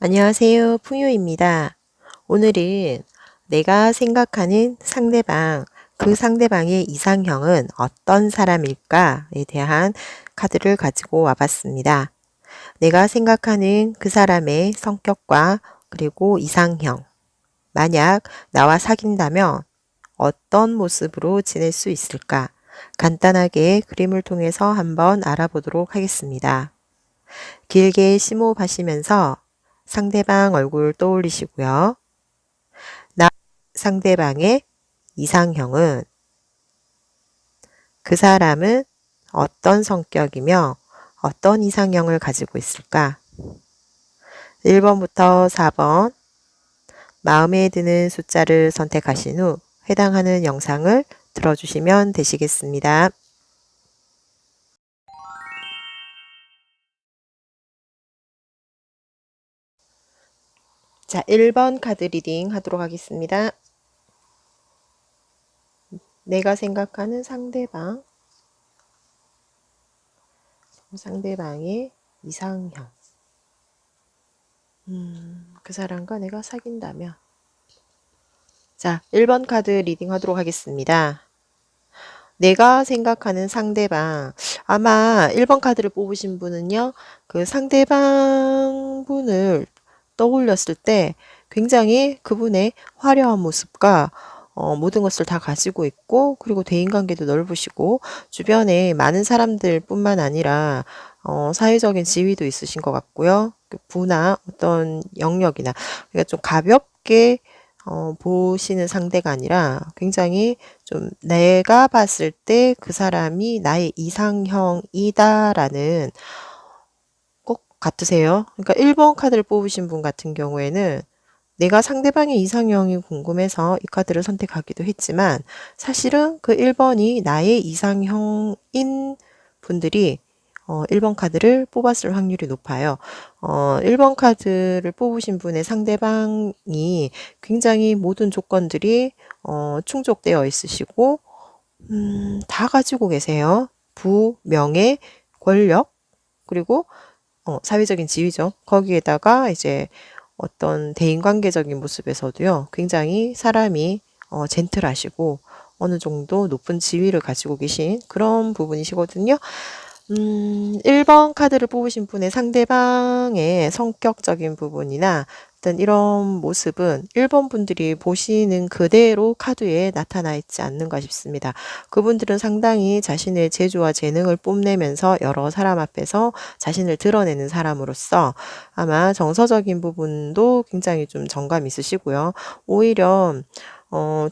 안녕하세요. 풍요입니다. 오늘은 내가 생각하는 상대방, 그 상대방의 이상형은 어떤 사람일까에 대한 카드를 가지고 와봤습니다. 내가 생각하는 그 사람의 성격과 그리고 이상형, 만약 나와 사귄다면 어떤 모습으로 지낼 수 있을까? 간단하게 그림을 통해서 한번 알아보도록 하겠습니다. 길게 심호흡하시면서 상대방 얼굴 떠올리시고요. 나 상대방의 이상형은 그 사람은 어떤 성격이며 어떤 이상형을 가지고 있을까? 1번부터 4번 마음에 드는 숫자를 선택하신 후 해당하는 영상을 들어주시면 되시겠습니다. 자, 1번 카드 리딩 하도록 하겠습니다. 내가 생각하는 상대방의 이상형. 그 사람과 내가 사귄다면. 자, 1번 카드 리딩 하도록 하겠습니다. 내가 생각하는 상대방. 아마 1번 카드를 뽑으신 분은요, 그 상대방 분을 떠올렸을 때 굉장히 그분의 화려한 모습과 모든 것을 다 가지고 있고, 그리고 대인관계도 넓으시고, 주변에 많은 사람들 뿐만 아니라, 사회적인 지위도 있으신 것 같고요. 그 부나 어떤 영역이나, 그러니까 좀 가볍게, 보시는 상대가 아니라 굉장히 좀 내가 봤을 때 그 사람이 나의 이상형이다라는 꼭 같으세요. 그러니까 1번 카드를 뽑으신 분 같은 경우에는 내가 상대방의 이상형이 궁금해서 이 카드를 선택하기도 했지만 사실은 그 1번이 나의 이상형인 분들이 1번 카드를 뽑았을 확률이 높아요. 1번 카드를 뽑으신 분의 상대방이 굉장히 모든 조건들이 충족되어 있으시고 다 가지고 계세요. 부, 명예, 권력, 그리고 사회적인 지위죠. 거기에다가 이제 어떤 대인관계적인 모습에서도요, 굉장히 사람이 젠틀하시고 어느 정도 높은 지위를 가지고 계신 그런 부분이시거든요. 1번 카드를 뽑으신 분의 상대방의 성격적인 부분이나 어떤 이런 모습은 1번 분들이 보시는 그대로 카드에 나타나 있지 않는가 싶습니다. 그분들은 상당히 자신의 재주와 재능을 뽐내면서 여러 사람 앞에서 자신을 드러내는 사람으로서 아마 정서적인 부분도 굉장히 좀 정감 있으시고요. 오히려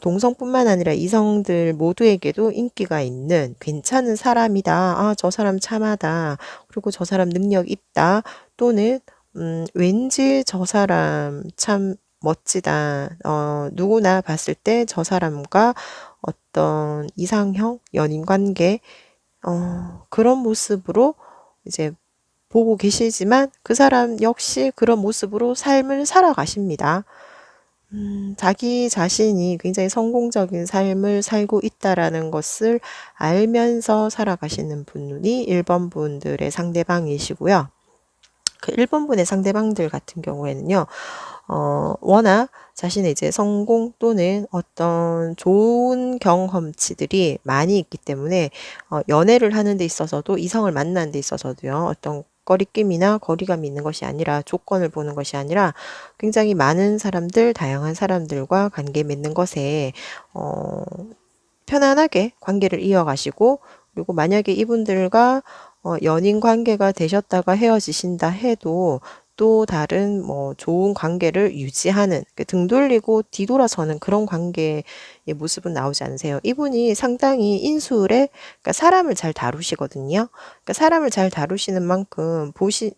동성뿐만 아니라 이성들 모두에게도 인기가 있는 괜찮은 사람이다. 아, 저 사람 참하다. 그리고 저 사람 능력 있다. 또는 왠지 저 사람 참 멋지다. 누구나 봤을 때 저 사람과 어떤 이상형, 연인 관계, 그런 모습으로 이제 보고 계시지만 그 사람 역시 그런 모습으로 삶을 살아가십니다. 자기 자신이 굉장히 성공적인 삶을 살고 있다라는 것을 알면서 살아가시는 분이 1번 분들의 상대방이시고요. 그 1번 분의 상대방들 같은 경우에는요, 워낙 자신의 이제 성공 또는 어떤 좋은 경험치들이 많이 있기 때문에, 연애를 하는 데 있어서도 이성을 만나는 데 있어서도요, 어떤 꺼리낌이나 거리감이 있는 것이 아니라 조건을 보는 것이 아니라 굉장히 많은 사람들, 다양한 사람들과 관계 맺는 것에, 편안하게 관계를 이어가시고, 그리고 만약에 이분들과 연인 관계가 되셨다가 헤어지신다 해도 또 다른 뭐 좋은 관계를 유지하는 등 돌리고 뒤돌아서는 그런 관계의 모습은 나오지 않으세요. 이분이 상당히 인술에 그러니까 사람을 잘 다루시거든요. 그러니까 사람을 잘 다루시는 만큼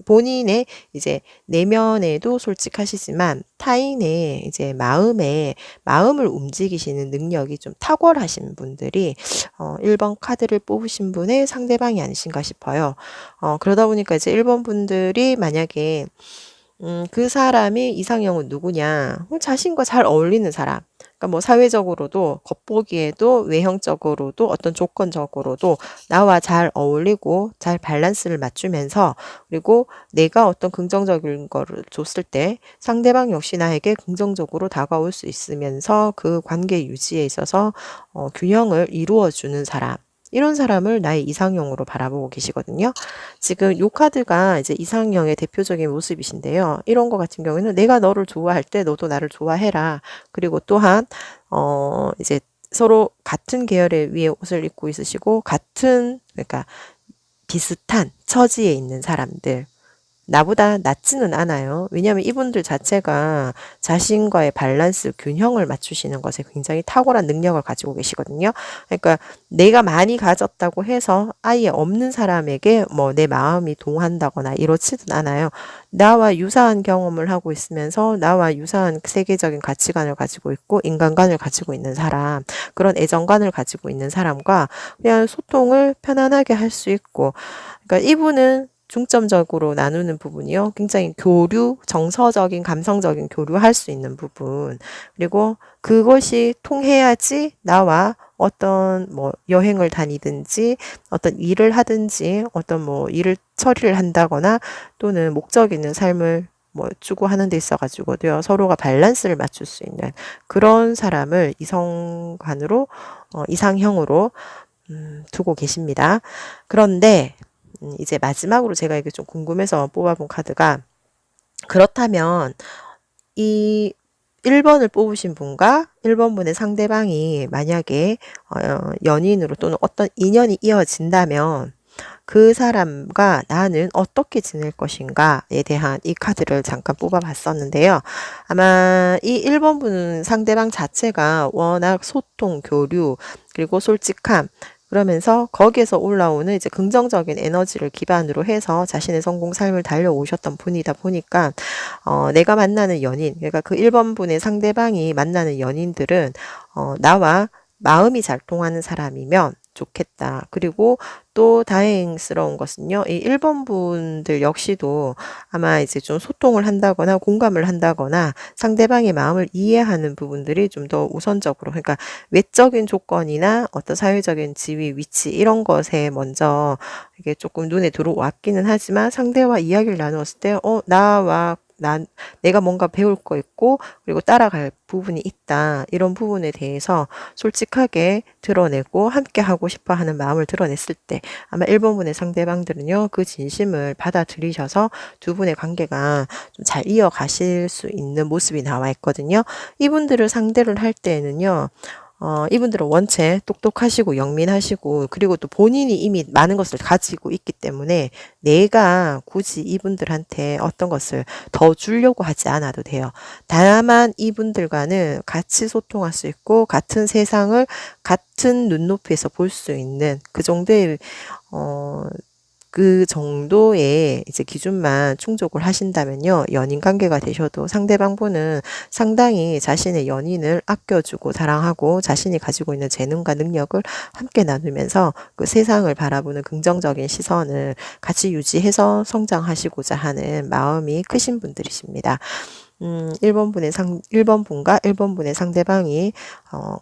본인의 이제 내면에도 솔직하시지만 타인의 이제 마음을 움직이시는 능력이 좀 탁월하신 분들이 1번 카드를 뽑으신 분의 상대방이 아니신가 싶어요. 그러다 보니까 이제 1번 분들이 만약에 그 사람의 이상형은 누구냐? 자신과 잘 어울리는 사람. 그러니까 뭐 사회적으로도 겉보기에도 외형적으로도 어떤 조건적으로도 나와 잘 어울리고 잘 밸런스를 맞추면서 그리고 내가 어떤 긍정적인 거를 줬을 때 상대방 역시 나에게 긍정적으로 다가올 수 있으면서 그 관계 유지에 있어서 균형을 이루어주는 사람. 이런 사람을 나의 이상형으로 바라보고 계시거든요. 지금 요 카드가 이제 이상형의 대표적인 모습이신데요. 이런 거 같은 경우에는 내가 너를 좋아할 때 너도 나를 좋아해라. 그리고 또한 이제 서로 같은 계열의 위에 옷을 입고 있으시고 같은 그러니까 비슷한 처지에 있는 사람들. 나보다 낫지는 않아요. 왜냐하면 이분들 자체가 자신과의 밸런스, 균형을 맞추시는 것에 굉장히 탁월한 능력을 가지고 계시거든요. 그러니까 내가 많이 가졌다고 해서 아예 없는 사람에게 뭐 내 마음이 동한다거나 이렇지는 않아요. 나와 유사한 경험을 하고 있으면서 나와 유사한 세계적인 가치관을 가지고 있고 인간관을 가지고 있는 사람, 그런 애정관을 가지고 있는 사람과 그냥 소통을 편안하게 할 수 있고, 그러니까 이분은 중점적으로 나누는 부분이요. 굉장히 교류, 정서적인, 감성적인 교류할 수 있는 부분. 그리고 그것이 통해야지 나와 어떤 뭐 여행을 다니든지 어떤 일을 하든지 어떤 뭐 일을 처리를 한다거나 또는 목적 있는 삶을 뭐 추구하는 데 있어가지고도요. 서로가 밸런스를 맞출 수 있는 그런 사람을 이성관으로, 이상형으로 두고 계십니다. 그런데 이제 마지막으로 제가 이게 좀 궁금해서 뽑아본 카드가 그렇다면 이 1번을 뽑으신 분과 1번 분의 상대방이 만약에 연인으로 또는 어떤 인연이 이어진다면 그 사람과 나는 어떻게 지낼 것인가에 대한 이 카드를 잠깐 뽑아봤었는데요. 아마 이 1번 분은 상대방 자체가 워낙 소통, 교류, 그리고 솔직함, 그러면서 거기에서 올라오는 이제 긍정적인 에너지를 기반으로 해서 자신의 성공 삶을 달려오셨던 분이다 보니까 내가 만나는 연인, 그러니까 그 1번 분의 상대방이 만나는 연인들은 나와 마음이 잘 통하는 사람이면 좋겠다. 그리고 또 다행스러운 것은요, 이 1번 분들 역시도 아마 이제 좀 소통을 한다거나 공감을 한다거나 상대방의 마음을 이해하는 부분들이 좀 더 우선적으로, 그러니까 외적인 조건이나 어떤 사회적인 지위, 위치 이런 것에 먼저 이게 조금 눈에 들어왔기는 하지만 상대와 이야기를 나누었을 때, 내가 뭔가 배울 거 있고, 그리고 따라갈 부분이 있다. 이런 부분에 대해서 솔직하게 드러내고 함께 하고 싶어 하는 마음을 드러냈을 때, 아마 1번 분의 상대방들은요, 그 진심을 받아들이셔서 두 분의 관계가 좀 잘 이어가실 수 있는 모습이 나와 있거든요. 이분들을 상대를 할 때에는요, 이분들은 원체 똑똑하시고 영민하시고 그리고 또 본인이 이미 많은 것을 가지고 있기 때문에 내가 굳이 이분들한테 어떤 것을 더 주려고 하지 않아도 돼요. 다만 이분들과는 같이 소통할 수 있고 같은 세상을 같은 눈높이에서 볼 수 있는 그 정도의 어, 그 정도의 이제 기준만 충족을 하신다면요. 연인 관계가 되셔도 상대방 분은 상당히 자신의 연인을 아껴주고 사랑하고 자신이 가지고 있는 재능과 능력을 함께 나누면서 그 세상을 바라보는 긍정적인 시선을 같이 유지해서 성장하시고자 하는 마음이 크신 분들이십니다. 1번 분과 1번 분의 상대방이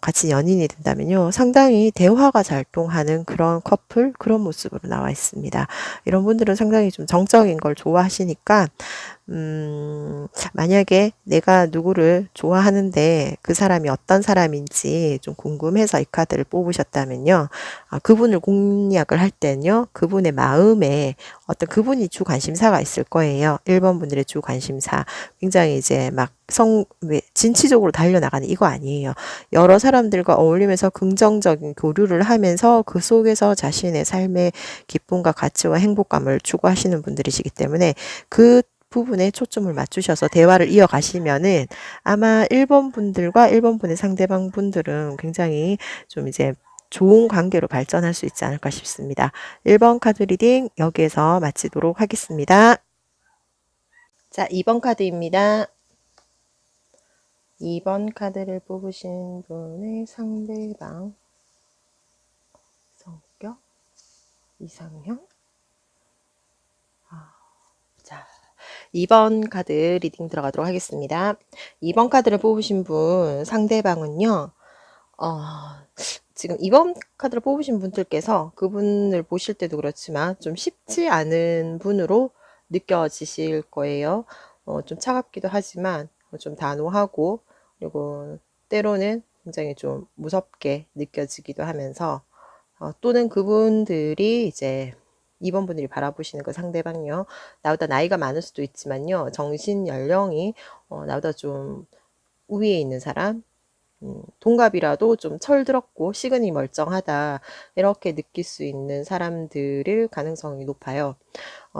같이 연인이 된다면요. 상당히 대화가 잘 통하는 그런 커플, 그런 모습으로 나와 있습니다. 이런 분들은 상당히 좀 정적인 걸 좋아하시니까 만약에 내가 누구를 좋아하는데 그 사람이 어떤 사람인지 좀 궁금해서 이 카드를 뽑으셨다면요. 그분을 공략을 할 때는요. 그분의 마음에 어떤 그분이 주 관심사가 있을 거예요. 1번 분들의 주 관심사. 굉장히 이제 막 진취적으로 달려나가는 이거 아니에요. 여러 사람들과 어울리면서 긍정적인 교류를 하면서 그 속에서 자신의 삶의 기쁨과 가치와 행복감을 추구하시는 분들이시기 때문에 그 부분에 초점을 맞추셔서 대화를 이어가시면은 아마 1번 분들과 1번 분의 상대방 분들은 굉장히 좀 이제 좋은 관계로 발전할 수 있지 않을까 싶습니다. 1번 카드 리딩 여기에서 마치도록 하겠습니다. 자, 2번 카드입니다. 2번 카드를 뽑으신 분의 상대방 성격, 이상형. 자, 2번 카드 리딩 들어가도록 하겠습니다. 2번 카드를 뽑으신 분 상대방은요. 어, 지금 2번 카드를 뽑으신 분들께서 그분을 보실 때도 그렇지만 좀 쉽지 않은 분으로 느껴지실 거예요. 좀 차갑기도 하지만 좀 단호하고, 그리고 때로는 굉장히 좀 무섭게 느껴지기도 하면서, 또는 그분들이 이제 2번 분들이 바라보시는 그 상대방요. 나보다 나이가 많을 수도 있지만요. 정신 연령이 나보다 좀 우위에 있는 사람, 동갑이라도 좀 철들었고 시근이 멀쩡하다, 이렇게 느낄 수 있는 사람들일 가능성이 높아요.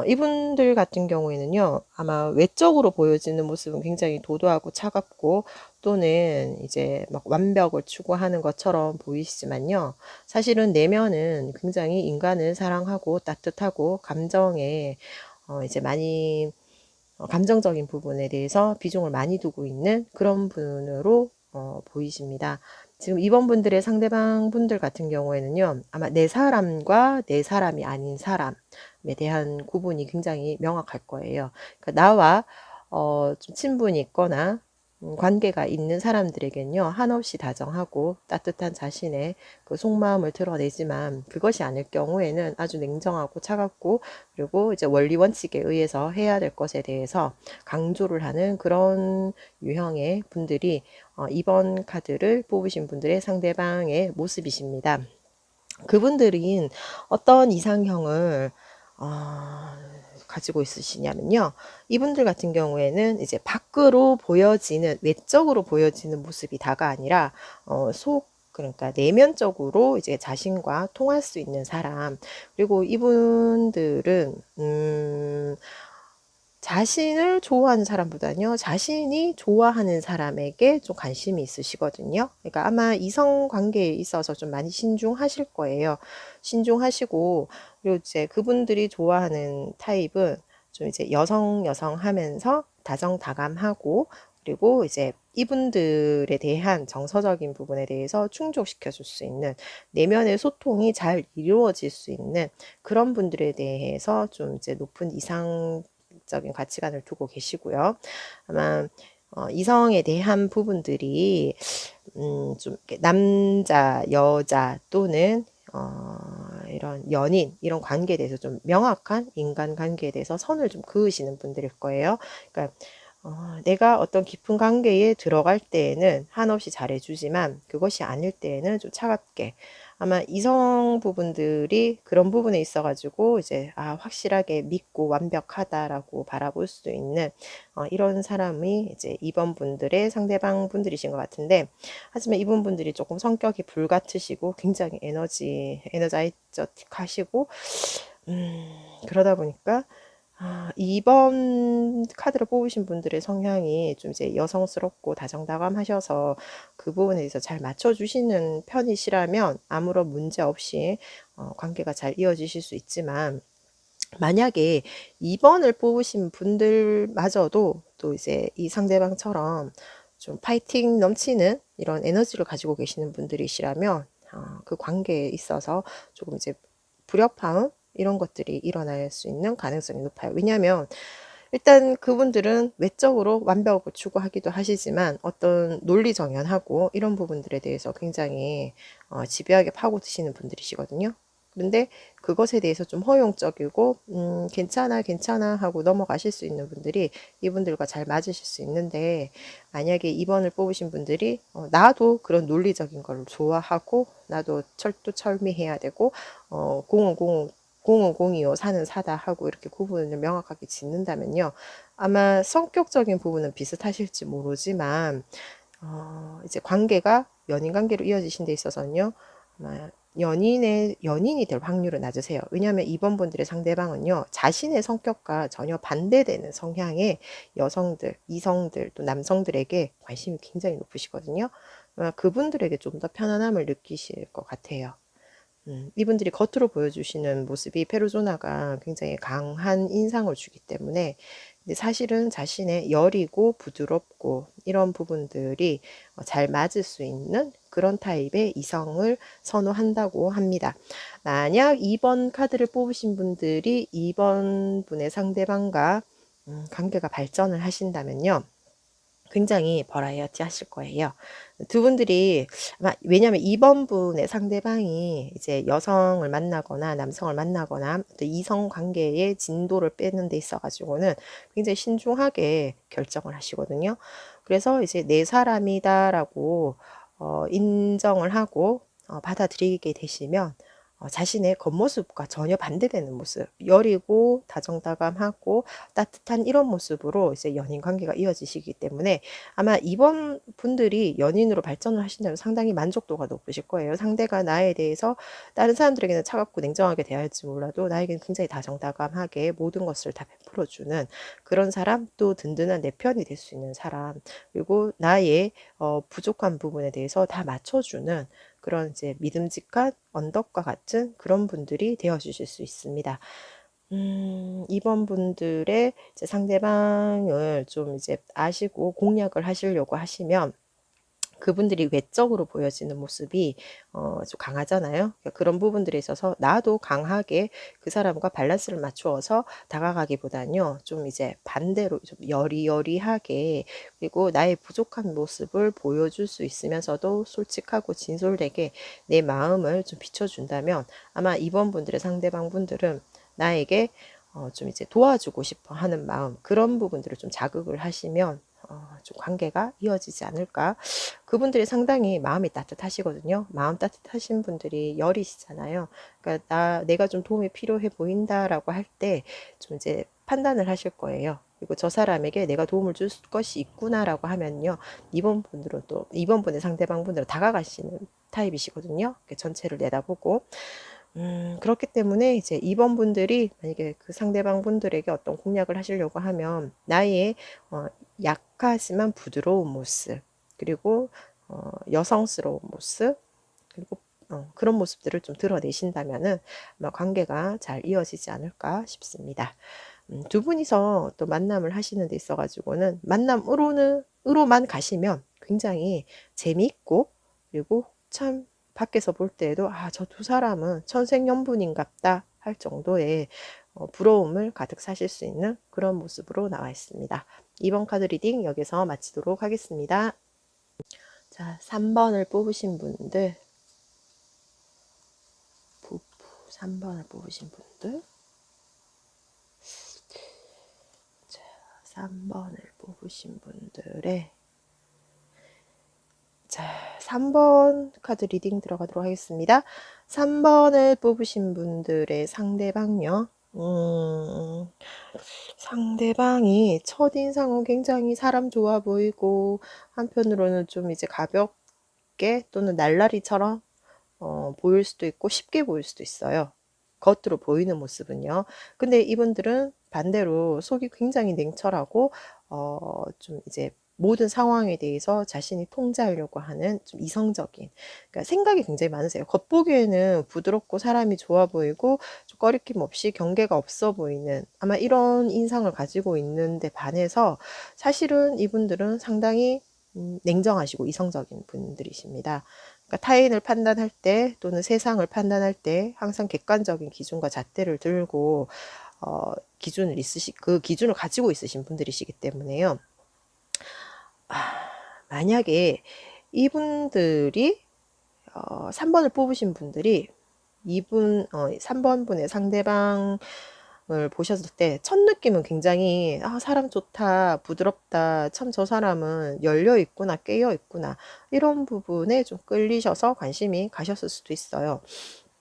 이분들 같은 경우에는요, 아마 외적으로 보여지는 모습은 굉장히 도도하고 차갑고, 또는 이제 막 완벽을 추구하는 것처럼 보이시지만요, 사실은 내면은 굉장히 인간을 사랑하고 따뜻하고 감정에 이제 많이 감정적인 부분에 대해서 비중을 많이 두고 있는 그런 분으로 보이십니다. 지금 2번 분들의 상대방 분들 같은 경우에는요, 아마 내 사람과 내 사람이 아닌 사람에 대한 구분이 굉장히 명확할 거예요. 그러니까 나와 좀 친분이 있거나 관계가 있는 사람들에겐요, 한없이 다정하고 따뜻한 자신의 그 속마음을 드러내지만, 그것이 아닐 경우에는 아주 냉정하고 차갑고, 그리고 이제 원리 원칙에 의해서 해야 될 것에 대해서 강조를 하는 그런 유형의 분들이 2번 카드를 뽑으신 분들의 상대방의 모습이십니다. 그분들은 어떤 이상형을 가지고 있으시냐면요, 이분들 같은 경우에는 이제 밖으로 보여지는, 외적으로 보여지는 모습이 다가 아니라 그러니까 내면적으로 이제 자신과 통할 수 있는 사람. 그리고 이분들은 자신을 좋아하는 사람보다는요, 자신이 좋아하는 사람에게 좀 관심이 있으시거든요. 그러니까 아마 이성 관계에 있어서 좀 많이 신중하실 거예요. 신중하시고, 그리고 이제 그분들이 좋아하는 타입은 좀 이제 여성 하면서 다정다감하고, 그리고 이제 이분들에 대한 정서적인 부분에 대해서 충족시켜 줄 수 있는, 내면의 소통이 잘 이루어질 수 있는 그런 분들에 대해서 좀 이제 높은 이상적인 가치관을 두고 계시고요. 아마 이성에 대한 부분들이 좀 남자, 여자 또는 이런 연인, 이런 관계에 대해서 좀 명확한 인간 관계에 대해서 선을 좀 그으시는 분들일 거예요. 그러니까 내가 어떤 깊은 관계에 들어갈 때에는 한없이 잘해주지만, 그것이 아닐 때에는 좀 차갑게, 아마 이성 부분들이 그런 부분에 있어가지고 이제 확실하게 믿고 완벽하다라고 바라볼 수 있는 이런 사람이 이제 2번 분들의 상대방 분들이신 것 같은데, 하지만 이분 분들이 조금 성격이 불같으시고 굉장히 에너자이저틱하시고, 그러다 보니까 2번 카드를 뽑으신 분들의 성향이 좀 이제 여성스럽고 다정다감하셔서 그 부분에 대해서 잘 맞춰주시는 편이시라면 아무런 문제 없이 관계가 잘 이어지실 수 있지만, 만약에 2번을 뽑으신 분들마저도 또 이제 이 상대방처럼 좀 파이팅 넘치는 이런 에너지를 가지고 계시는 분들이시라면 그 관계에 있어서 조금 이제 불협화음, 이런 것들이 일어날 수 있는 가능성이 높아요. 왜냐하면 일단 그분들은 외적으로 완벽을 추구하기도 하시지만, 어떤 논리정연하고 이런 부분들에 대해서 굉장히 집요하게 파고드시는 분들이시거든요. 그런데 그것에 대해서 좀 허용적이고 괜찮아 하고 넘어가실 수 있는 분들이 이분들과 잘 맞으실 수 있는데, 만약에 2번을 뽑으신 분들이 나도 그런 논리적인 걸 좋아하고, 나도 철두철미해야 되고, 공은 공이요, 사는 사다 하고 이렇게 구분을 명확하게 짓는다면요, 아마 성격적인 부분은 비슷하실지 모르지만 이제 관계가 연인 관계로 이어지신 데 있어서는요, 아마 연인이 될 확률은 낮으세요. 왜냐하면 2번 분들의 상대방은요, 자신의 성격과 전혀 반대되는 성향의 여성들, 이성들, 또 남성들에게 관심이 굉장히 높으시거든요. 아마 그분들에게 좀 더 편안함을 느끼실 것 같아요. 이분들이 겉으로 보여주시는 모습이 페르소나가 굉장히 강한 인상을 주기 때문에, 근데 사실은 자신의 여리고 부드럽고 이런 부분들이 잘 맞을 수 있는 그런 타입의 이성을 선호한다고 합니다. 만약 2번 카드를 뽑으신 분들이 2번 분의 상대방과 관계가 발전을 하신다면요. 굉장히 버라이어티 하실 거예요. 두 분들이 아마 왜냐하면 2번 분의 상대방이 이제 여성을 만나거나 남성을 만나거나 또 이성 관계의 진도를 빼는 데 있어 가지고는 굉장히 신중하게 결정을 하시거든요. 그래서 이제 '내 사람이다.'라고 인정을 하고 받아들이게 되시면 자신의 겉모습과 전혀 반대되는 모습, 여리고 다정다감하고 따뜻한 이런 모습으로 이제 연인 관계가 이어지시기 때문에 아마 이번 분들이 연인으로 발전을 하신다면 상당히 만족도가 높으실 거예요. 상대가 나에 대해서 다른 사람들에게는 차갑고 냉정하게 대할지 몰라도 나에게는 굉장히 다정다감하게 모든 것을 다 베풀어 주는 그런 사람, 또 든든한 내 편이 될 수 있는 사람, 그리고 나의 부족한 부분에 대해서 다 맞춰주는 그런 이제 믿음직한 언덕과 같은 그런 분들이 되어 주실 수 있습니다. 이번 분들의 이제 상대방을 좀 이제 아시고 공략을 하시려고 하시면 그분들이 외적으로 보여지는 모습이 좀 강하잖아요. 그러니까 그런 부분들에 있어서 나도 강하게 그 사람과 밸런스를 맞추어서 다가가기보다는요. 좀 이제 반대로 좀 여리여리하게, 그리고 나의 부족한 모습을 보여줄 수 있으면서도 솔직하고 진솔되게 내 마음을 좀 비춰준다면 아마 이번 분들의 상대방 분들은 나에게 좀 이제 도와주고 싶어 하는 마음, 그런 부분들을 좀 자극을 하시면 좀 관계가 이어지지 않을까. 그분들이 상당히 마음이 따뜻하시거든요. 마음 따뜻하신 분들이 여리시잖아요. 그러니까 내가 좀 도움이 필요해 보인다라고 할 때 좀 이제 판단을 하실 거예요. 그리고 저 사람에게 내가 도움을 줄 것이 있구나라고 하면요. 이번 분의 상대방 분들은 다가가시는 타입이시거든요. 전체를 내다보고. 그렇기 때문에 이제 이번 분들이 만약에 그 상대방 분들에게 어떤 공략을 하시려고 하면 나의 약하지만 부드러운 모습, 그리고 여성스러운 모습, 그리고 그런 모습들을 좀 드러내신다면은 아마 관계가 잘 이어지지 않을까 싶습니다. 두 분이서 또 만남을 하시는 데 있어 가지고는 으로만 가시면 굉장히 재미있고, 그리고 참 밖에서 볼 때에도 '아 저 두 사람은 천생연분인갑다.' 할 정도의 부러움을 가득 사실 수 있는 그런 모습으로 나와 있습니다. 이번 카드 리딩 여기서 마치도록 하겠습니다. 자, 3번을 뽑으신 분들, 부부 3번을 뽑으신 분들, 자, 3번을 뽑으신 분들의, 자, 3번 카드 리딩 들어가도록 하겠습니다. 3번을 뽑으신 분들의 상대방요. 상대방이 첫인상은 굉장히 사람 좋아 보이고, 한편으로는 좀 이제 가볍게 또는 날라리처럼 보일 수도 있고 쉽게 보일 수도 있어요. 겉으로 보이는 모습은요. 근데 이분들은 반대로 속이 굉장히 냉철하고 좀 이제 모든 상황에 대해서 자신이 통제하려고 하는 좀 이성적인, 그러니까 생각이 굉장히 많으세요. 겉보기에는 부드럽고 사람이 좋아 보이고 좀 꺼리낌 없이 경계가 없어 보이는, 아마 이런 인상을 가지고 있는데 반해서 사실은 이분들은 상당히 냉정하시고 이성적인 분들이십니다. 그러니까 타인을 판단할 때 또는 세상을 판단할 때 항상 객관적인 기준과 잣대를 들고 그 기준을 가지고 있으신 분들이시기 때문에요. 만약에 이분들이 3번을 뽑으신 분들이 3번 분의 상대방을 보셨을 때 첫 느낌은 굉장히 사람 좋다, 부드럽다, 참 저 사람은 열려 있구나, 깨어 있구나, 이런 부분에 좀 끌리셔서 관심이 가셨을 수도 있어요.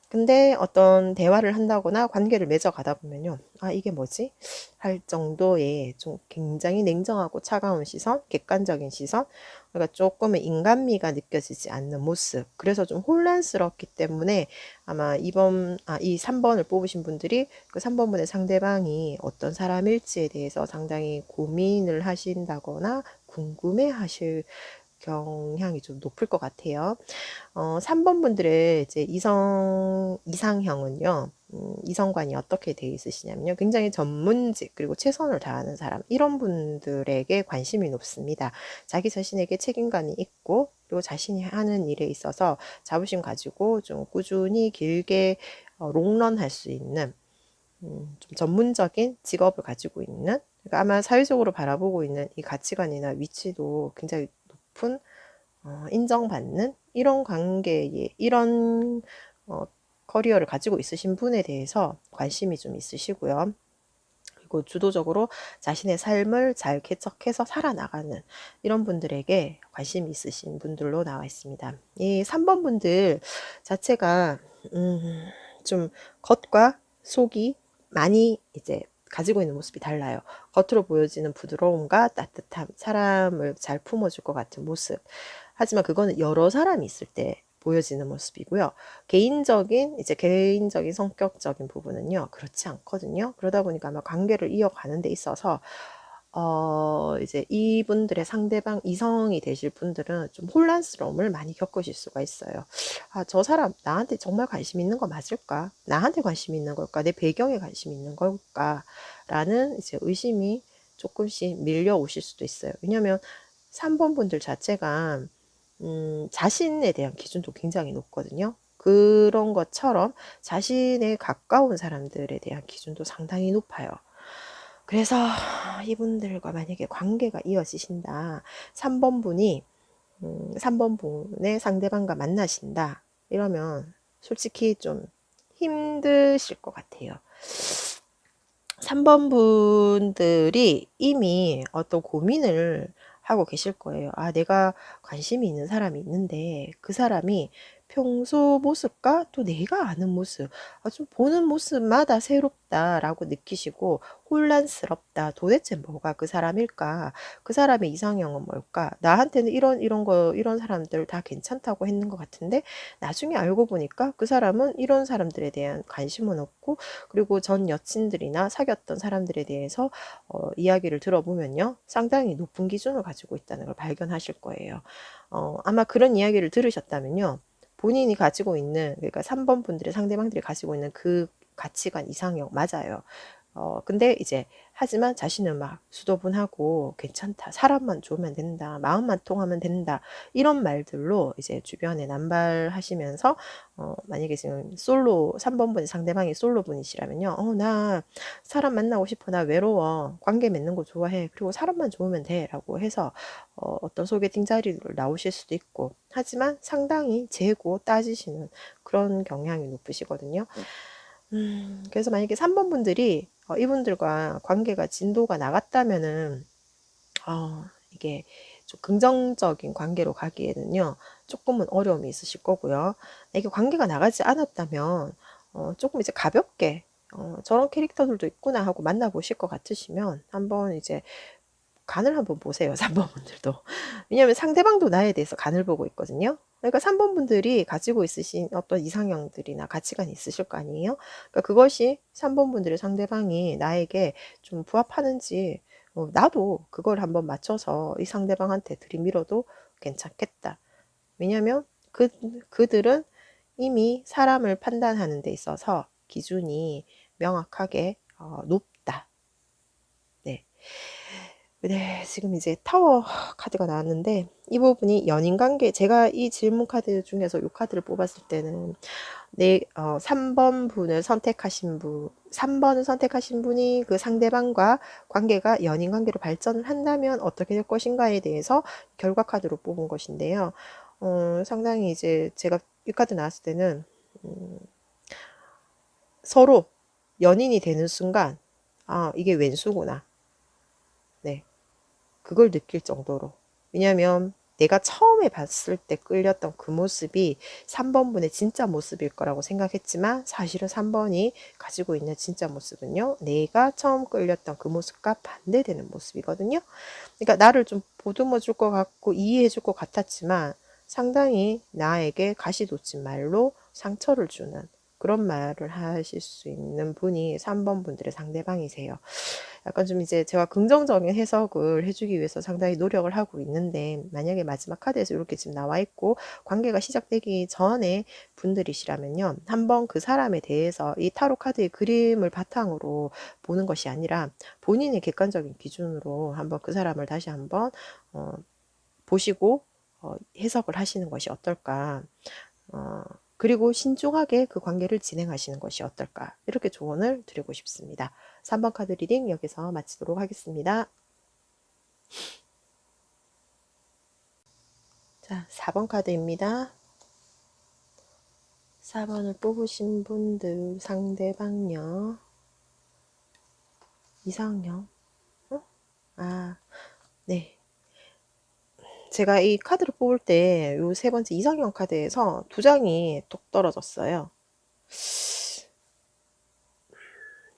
근데 어떤 대화를 한다거나 관계를 맺어가다 보면요. 이게 뭐지? 할 정도의 좀 굉장히 냉정하고 차가운 시선, 객관적인 시선, 그러니까 조금의 인간미가 느껴지지 않는 모습. 그래서 좀 혼란스럽기 때문에 아마 이 3번을 뽑으신 분들이 그 3번 분의 상대방이 어떤 사람일지에 대해서 상당히 고민을 하신다거나 궁금해 하실 경향이 좀 높을 것 같아요. 3번 분들의 이제 이상형은요, 이성관이 어떻게 돼 있으시냐면요. 굉장히 전문직, 그리고 최선을 다하는 사람, 이런 분들에게 관심이 높습니다. 자기 자신에게 책임감이 있고, 그리고 자신이 하는 일에 있어서 자부심 가지고 좀 꾸준히 길게 롱런 할 수 있는 좀 전문적인 직업을 가지고 있는, 그러니까 아마 사회적으로 바라보고 있는 이 가치관이나 위치도 굉장히 높은 인정받는 이런 관계에 이런 커리어를 가지고 있으신 분에 대해서 관심이 좀 있으시고요. 그리고 주도적으로 자신의 삶을 잘 개척해서 살아나가는 이런 분들에게 관심이 있으신 분들로 나와 있습니다. 이 3번 분들 자체가 좀 겉과 속이 많이 이제 가지고 있는 모습이 달라요. 겉으로 보여지는 부드러움과 따뜻함, 사람을 잘 품어줄 것 같은 모습. 하지만 그거는 여러 사람이 있을 때 보여지는 모습이고요. 개인적인 성격적인 부분은요, 그렇지 않거든요. 그러다 보니까 아마 관계를 이어가는 데 있어서, 이제 이분들의 상대방 이성이 되실 분들은 좀 혼란스러움을 많이 겪으실 수가 있어요. 아, 저 사람 나한테 정말 관심 있는 거 맞을까? 나한테 관심 있는 걸까? 내 배경에 관심 있는 걸까? 라는 이제 의심이 조금씩 밀려오실 수도 있어요. 왜냐면 3번 분들 자체가 자신에 대한 기준도 굉장히 높거든요. 그런 것처럼 자신에 가까운 사람들에 대한 기준도 상당히 높아요. 그래서 이분들과 만약에 관계가 이어지신다. 3번 분이 3번 분의 상대방과 만나신다. 이러면 솔직히 좀 힘드실 것 같아요. 3번 분들이 이미 어떤 고민을 하고 계실 거예요. 아, 내가 관심이 있는 사람이 있는데 그 사람이 평소 모습과 또 내가 아는 모습, 좀 보는 모습마다 새롭다라고 느끼시고 혼란스럽다. 도대체 뭐가 그 사람일까? 그 사람의 이상형은 뭘까? 나한테는 이런 사람들 다 괜찮다고 했는 것 같은데 나중에 알고 보니까 그 사람은 이런 사람들에 대한 관심은 없고 그리고 전 여친들이나 사귀었던 사람들에 대해서 이야기를 들어보면요. 상당히 높은 기준을 가지고 있다는 걸 발견하실 거예요. 아마 그런 이야기를 들으셨다면요. 본인이 가지고 있는, 그러니까 3번 분들의 상대방들이 가지고 있는 그 가치관 이상형 맞아요. 근데 이제 하지만 자신은 막 수도분하고 괜찮다. 사람만 좋으면 된다. 마음만 통하면 된다. 이런 말들로 이제 주변에 남발하시면서 만약에 지금 3번 분의 상대방이 솔로 분이시라면요. 나 사람 만나고 싶어. 나 외로워. 관계 맺는 거 좋아해. 그리고 사람만 좋으면 돼. 라고 해서 어떤 소개팅 자리를 나오실 수도 있고 하지만 상당히 재고 따지시는 그런 경향이 높으시거든요. 그래서 만약에 3번 분들이 이분들과 관계가 진도가 나갔다면은 이게 좀 긍정적인 관계로 가기에는요 조금은 어려움이 있으실 거고요. 이게 관계가 나가지 않았다면 조금 이제 가볍게 저런 캐릭터들도 있구나 하고 만나보실 것 같으시면 한번 이제 간을 한번 보세요. 3번 분들도. 왜냐하면 상대방도 나에 대해서 간을 보고 있거든요. 그러니까 3번 분들이 가지고 있으신 어떤 이상형들이나 가치관이 있으실 거 아니에요. 그러니까 그것이 3번 분들의 상대방이 나에게 좀 부합하는지 나도 그걸 한번 맞춰서 이 상대방한테 들이밀어도 괜찮겠다. 왜냐하면 그들은 이미 사람을 판단하는 데 있어서 기준이 명확하게 높다. 네. 네, 지금 이제 타워 카드가 나왔는데 이 부분이 연인 관계, 제가 이 질문 카드 중에서 이 카드를 뽑았을 때는 3번 분을 선택하신 분, 3번을 선택하신 분이 그 상대방과 관계가 연인 관계로 발전을 한다면 어떻게 될 것인가에 대해서 결과 카드로 뽑은 것인데요. 상당히 이제 제가 이 카드 나왔을 때는 서로 연인이 되는 순간 이게 왼수구나. 네. 그걸 느낄 정도로. 왜냐면 내가 처음에 봤을 때 끌렸던 그 모습이 3번 분의 진짜 모습일 거라고 생각했지만 사실은 3번이 가지고 있는 진짜 모습은요. 내가 처음 끌렸던 그 모습과 반대되는 모습이거든요. 그러니까 나를 좀 보듬어 줄 것 같고 이해해 줄 것 같았지만 상당히 나에게 가시돋친 말로 상처를 주는 그런 말을 하실 수 있는 분이 3번 분들의 상대방이세요. 약간 좀 이제 제가 긍정적인 해석을 해주기 위해서 상당히 노력을 하고 있는데 만약에 마지막 카드에서 이렇게 지금 나와 있고 관계가 시작되기 전에 분들이시라면요. 한번 그 사람에 대해서 이 타로 카드의 그림을 바탕으로 보는 것이 아니라 본인의 객관적인 기준으로 한번 그 사람을 다시 한번 보시고 해석을 하시는 것이 어떨까. 그리고 신중하게 그 관계를 진행하시는 것이 어떨까? 이렇게 조언을 드리고 싶습니다. 3번 카드 리딩 여기서 마치도록 하겠습니다. 자, 4번 카드입니다. 4번을 뽑으신 분들 상대방요. 이상형. 네. 제가 이 카드를 뽑을 때 요 세 번째 이상형 카드에서 두 장이 톡 떨어졌어요.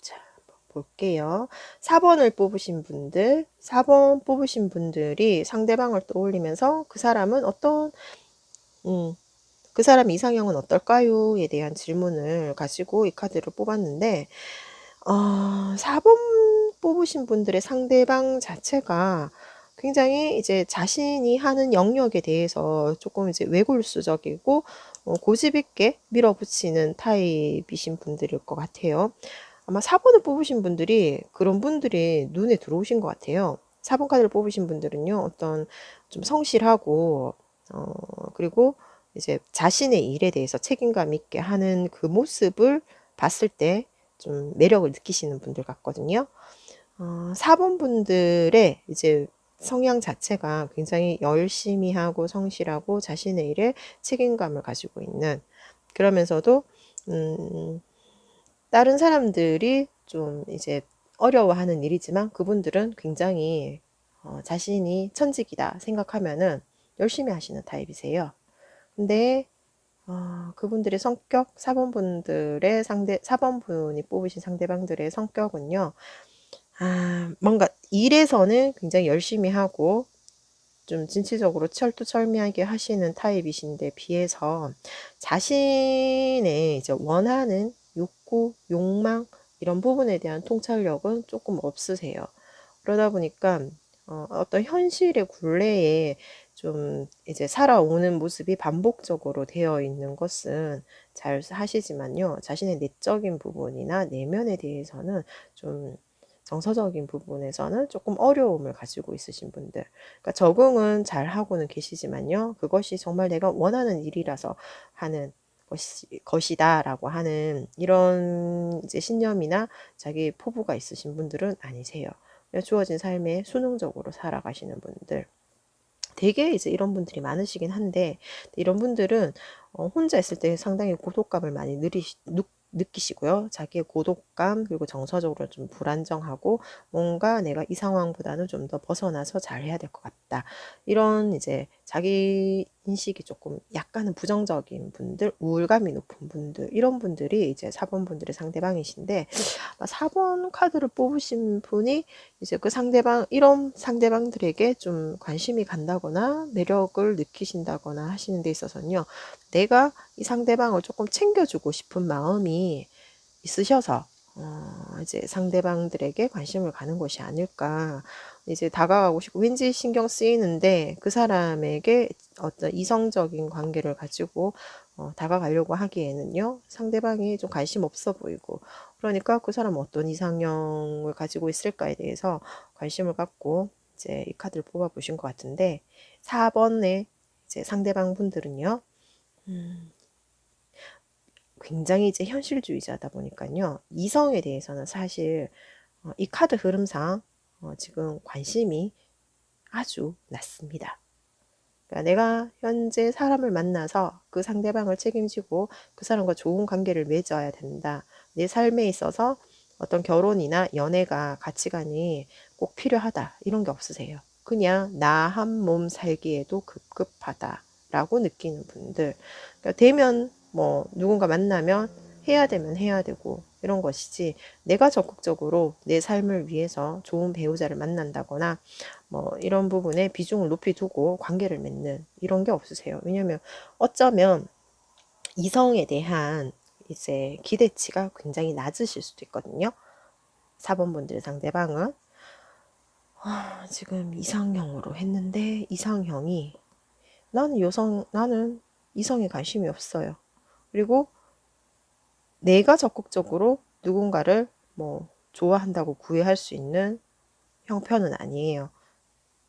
자, 볼게요. 4번을 뽑으신 분들, 4번 뽑으신 분들이 상대방을 떠올리면서 그 사람은 그 사람 이상형은 어떨까요?에 대한 질문을 가지고 이 카드를 뽑았는데, 4번 뽑으신 분들의 상대방 자체가 굉장히 이제 자신이 하는 영역에 대해서 조금 이제 외골수적이고 고집 있게 밀어붙이는 타입이신 분들일 것 같아요. 아마 4번을 뽑으신 분들이 그런 분들이 눈에 들어오신 것 같아요. 4번 카드를 뽑으신 분들은요, 어떤 좀 성실하고, 그리고 이제 자신의 일에 대해서 책임감 있게 하는 그 모습을 봤을 때 좀 매력을 느끼시는 분들 같거든요. 4번 분들의 이제 성향 자체가 굉장히 열심히 하고 성실하고 자신의 일에 책임감을 가지고 있는, 그러면서도 다른 사람들이 좀 이제 어려워하는 일이지만 그분들은 굉장히 자신이 천직이다 생각하면은 열심히 하시는 타입이세요. 근데 그분들의 성격, 4번 분들의 4번 분이 뽑으신 상대방들의 성격은요, 뭔가 일에서는 굉장히 열심히 하고 좀 진취적으로 철두철미하게 하시는 타입이신데 비해서 자신의 이제 원하는 욕구, 욕망 이런 부분에 대한 통찰력은 조금 없으세요. 그러다 보니까 어떤 현실의 굴레에 좀 이제 살아오는 모습이 반복적으로 되어 있는 것은 잘 하시지만요, 자신의 내적인 부분이나 내면에 대해서는 좀 정서적인 부분에서는 조금 어려움을 가지고 있으신 분들, 그러니까 적응은 잘 하고는 계시지만요, 그것이 정말 내가 원하는 일이라서 하는 것이다라고 하는 이런 이제 신념이나 자기 포부가 있으신 분들은 아니세요. 주어진 삶에 수능적으로 살아가시는 분들, 되게 이제 이런 분들이 많으시긴 한데, 이런 분들은 혼자 있을 때 상당히 고독감을 많이 느끼시고요. 자기의 고독감, 그리고 정서적으로 좀 불안정하고 뭔가 내가 이 상황보다는 좀 더 벗어나서 잘 해야 될 것 같다, 이런 이제 자기 인식이 조금 약간은 부정적인 분들, 우울감이 높은 분들, 이런 분들이 이제 4번 분들의 상대방이신데, 4번 카드를 뽑으신 분이 이제 그 상대방, 이런 상대방들에게 좀 관심이 간다거나 매력을 느끼신다거나 하시는 데 있어서는요, 내가 이 상대방을 조금 챙겨주고 싶은 마음이 있으셔서 이제 상대방들에게 관심을 가는 것이 아닐까. 이제 다가가고 싶고 왠지 신경 쓰이는데 그 사람에게 어떤 이성적인 관계를 가지고 다가가려고 하기에는요, 상대방이 좀 관심 없어 보이고, 그러니까 그 사람은 어떤 이상형을 가지고 있을까에 대해서 관심을 갖고 이제 이 카드를 뽑아 보신 것 같은데, 4번의 이제 상대방 분들은요, 굉장히 이제 현실주의자다 보니까요, 이성에 대해서는 사실 이 카드 흐름상 지금 관심이 아주 낮습니다. 그러니까 내가 현재 사람을 만나서 그 상대방을 책임지고 그 사람과 좋은 관계를 맺어야 된다, 내 삶에 있어서 어떤 결혼이나 연애가 가치관이 꼭 필요하다, 이런 게 없으세요. 그냥 나 한 몸 살기에도 급급하다라고 느끼는 분들, 그러니까 되면 뭐 누군가 만나면 해야 되면 해야 되고 이런 것이지, 내가 적극적으로 내 삶을 위해서 좋은 배우자를 만난다거나 뭐 이런 부분에 비중을 높이 두고 관계를 맺는 이런 게 없으세요. 왜냐면 어쩌면 이성에 대한 이제 기대치가 굉장히 낮으실 수도 있거든요. 4번 분들의 상대방은 지금 이상형으로 했는데, 이상형이 나는 이성에 관심이 없어요. 그리고 내가 적극적으로 누군가를 뭐 좋아한다고 구애할 수 있는 형편은 아니에요.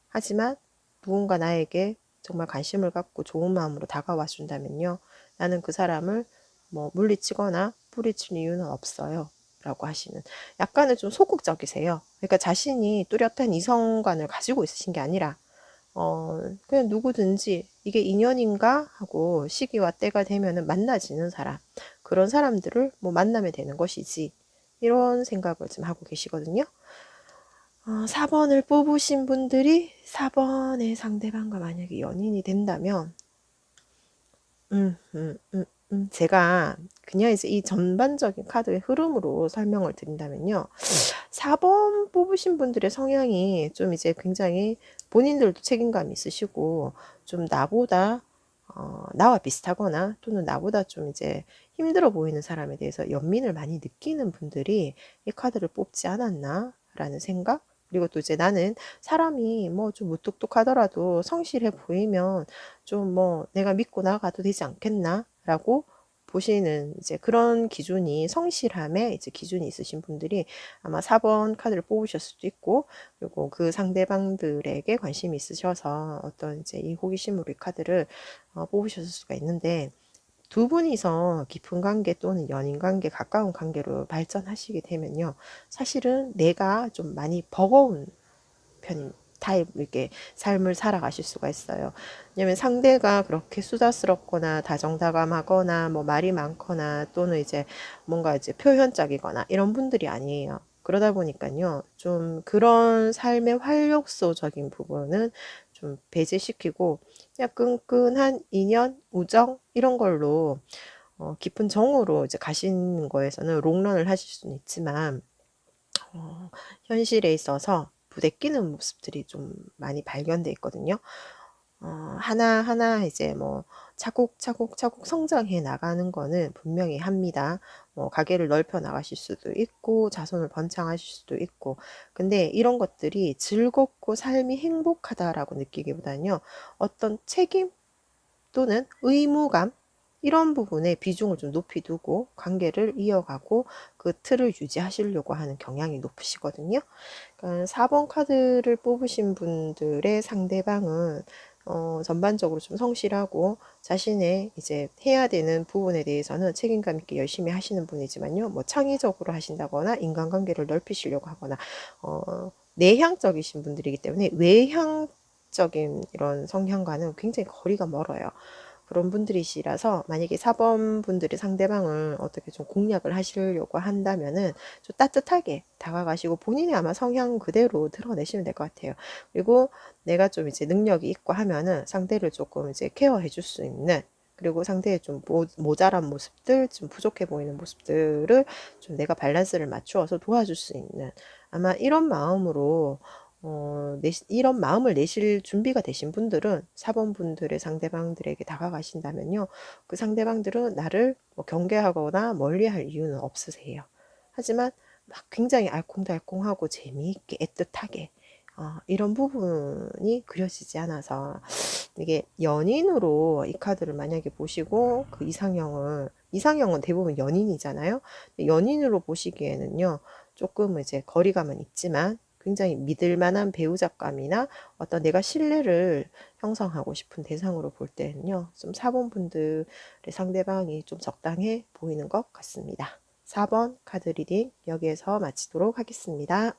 하지만 누군가 나에게 정말 관심을 갖고 좋은 마음으로 다가와 준다면요. 나는 그 사람을 뭐 물리치거나 뿌리칠 이유는 없어요. 라고 하시는, 약간은 좀 소극적이세요. 그러니까 자신이 뚜렷한 이성관을 가지고 있으신 게 아니라 그냥 누구든지 이게 인연인가 하고 시기와 때가 되면은 만나지는 사람, 그런 사람들을 뭐 만나면 되는 것이지, 이런 생각을 좀 하고 계시거든요. 4번을 뽑으신 분들이 4번의 상대방과 만약에 연인이 된다면, 제가 그냥 이제 이 전반적인 카드의 흐름으로 설명을 드린다면요. 4번 뽑으신 분들의 성향이 좀 이제 굉장히 본인들도 책임감이 있으시고, 좀 나보다, 나와 비슷하거나 또는 나보다 좀 이제 힘들어 보이는 사람에 대해서 연민을 많이 느끼는 분들이 이 카드를 뽑지 않았나 라는 생각? 그리고 또 이제 나는 사람이 뭐 좀 무뚝뚝하더라도 성실해 보이면 좀 뭐 내가 믿고 나가도 되지 않겠나 라고 보시는 이제 그런 기준이, 성실함에 이제 기준이 있으신 분들이 아마 4번 카드를 뽑으실 수도 있고, 그리고 그 상대방들에게 관심이 있으셔서 어떤 이제 이 호기심으로 이 카드를 뽑으셨을 수가 있는데, 두 분이서 깊은 관계 또는 연인 관계, 가까운 관계로 발전하시게 되면요. 사실은 내가 좀 많이 버거운 편인 타입, 이렇게 삶을 살아가실 수가 있어요. 왜냐면 상대가 그렇게 수다스럽거나 다정다감하거나 뭐 말이 많거나 또는 이제 뭔가 이제 표현적이거나 이런 분들이 아니에요. 그러다 보니까요, 좀 그런 삶의 활력소적인 부분은 좀 배제시키고 그냥 끈끈한 인연, 우정 이런 걸로 깊은 정으로 이제 가시는 거에서는 롱런을 하실 수는 있지만, 현실에 있어서 부대끼는 모습들이 좀 많이 발견돼 있거든요. 하나하나 이제 뭐 차곡차곡차곡 성장해 나가는 거는 분명히 합니다. 뭐 가게를 넓혀 나가실 수도 있고 자손을 번창하실 수도 있고, 근데 이런 것들이 즐겁고 삶이 행복하다라고 느끼기보다는요, 어떤 책임 또는 의무감, 이런 부분에 비중을 좀 높이 두고 관계를 이어가고 그 틀을 유지하시려고 하는 경향이 높으시거든요. 그러니까 4번 카드를 뽑으신 분들의 상대방은 전반적으로 좀 성실하고 자신의 이제 해야 되는 부분에 대해서는 책임감 있게 열심히 하시는 분이지만요, 뭐 창의적으로 하신다거나 인간관계를 넓히시려고 하거나 내향적이신 분들이기 때문에 외향적인 이런 성향과는 굉장히 거리가 멀어요. 그런 분들이시라서 만약에 4번 분들이 상대방을 어떻게 좀 공략을 하시려고 한다면은 좀 따뜻하게 다가가시고 본인의 아마 성향 그대로 드러내시면 될 것 같아요. 그리고 내가 좀 이제 능력이 있고 하면은 상대를 조금 이제 케어해 줄 수 있는, 그리고 상대의 좀 모자란 모습들, 좀 부족해 보이는 모습들을 좀 내가 밸런스를 맞추어서 도와줄 수 있는, 아마 이런 마음으로 이런 마음을 내실 준비가 되신 분들은 4번 분들의 상대방들에게 다가가신다면요, 그 상대방들은 나를 뭐 경계하거나 멀리할 이유는 없으세요. 하지만 막 굉장히 알콩달콩하고 재미있게 애틋하게 이런 부분이 그려지지 않아서, 이게 연인으로 이 카드를 만약에 보시고 그 이상형은 대부분 연인이잖아요. 연인으로 보시기에는요, 조금 이제 거리감은 있지만 굉장히 믿을 만한 배우자감이나 어떤 내가 신뢰를 형성하고 싶은 대상으로 볼 때는요, 좀 4번 분들의 상대방이 좀 적당해 보이는 것 같습니다. 4번 카드 리딩 여기에서 마치도록 하겠습니다.